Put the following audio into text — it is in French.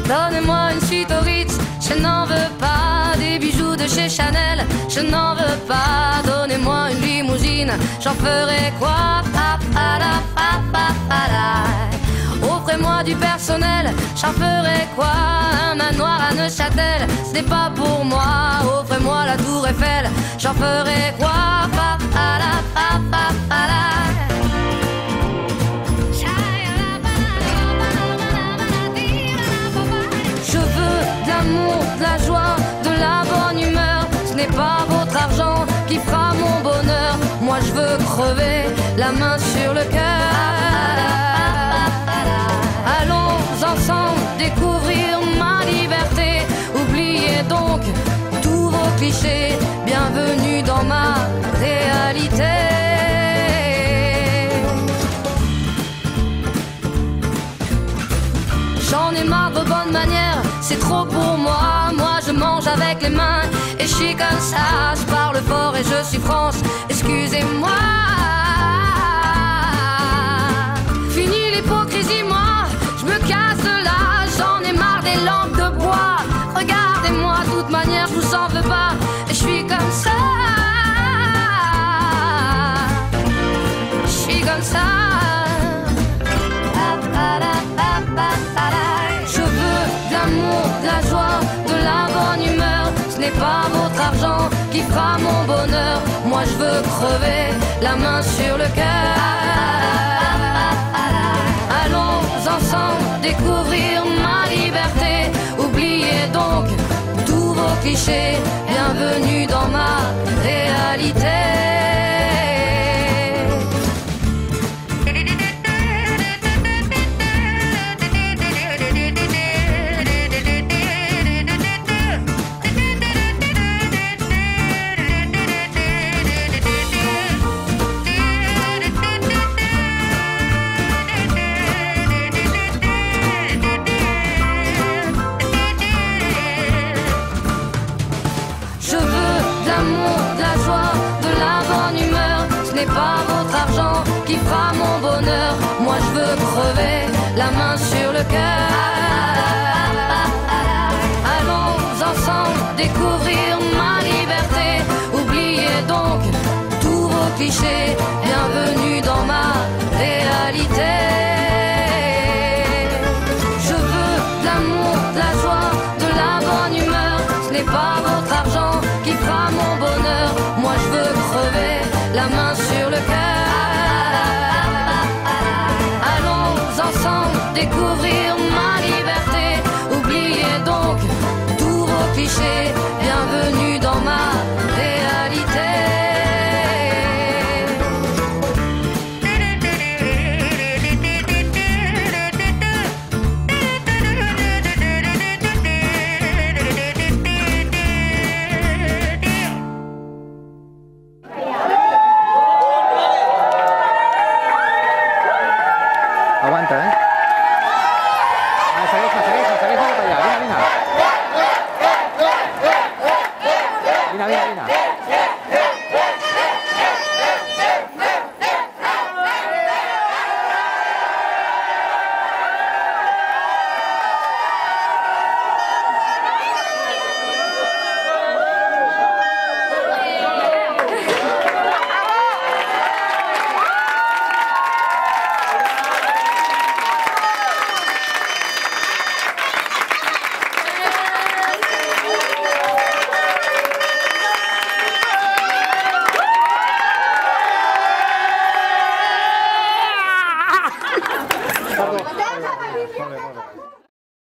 Donnez-moi une suite au Ritz, je n'en veux pas. Des bijoux de chez Chanel, je n'en veux pas. Donnez-moi une limousine, j'en ferai quoi? Offrez-moi du personnel, j'en ferai quoi? Un manoir à Neuchâtel, ce n'est pas pour moi. Offrez-moi la tour Eiffel, j'en ferai quoi? Je veux de l'amour, de la joie, de la bonne humeur. Ce n'est pas votre argent qui fera mon bonheur. Moi je veux crever, la main sur le cœur. Allons ensemble découvrir ma liberté. Oubliez donc tous vos clichés. Bienvenue dans ma réalité. J'en ai marre de bonnes manières, c'est trop pour moi. Moi je mange avec les mains et je suis comme ça. Je parle fort et je suis France, excusez-moi. Fini l'hypocrisie, moi je me casse de là. J'en ai marre des lampes de bois. Regardez-moi, de toute manière je vous en veux pas. Et je suis comme ça. Je suis comme ça. Je veux de l'amour, de la joie, de la bonne humeur. Ce n'est pas votre argent qui fera mon bonheur. Moi je veux crever, la main sur le cœur. Allons ensemble découvrir ma liberté. Oubliez donc tous vos clichés. Bienvenue dans ma réalité. Pas votre argent qui fera mon bonheur. Moi je veux crever, la main sur le cœur. Allons ensemble découvrir ma liberté. Oubliez donc tous vos clichés. Bienvenue dans ma réalité. Je veux de l'amour, de la joie, de la bonne humeur. Ce n'est pas votre argent qui fera mon bonheur. Moi je veux crever, la main sur le cœur. Allons ensemble découvrir ma liberté. Oubliez donc tous vos clichés.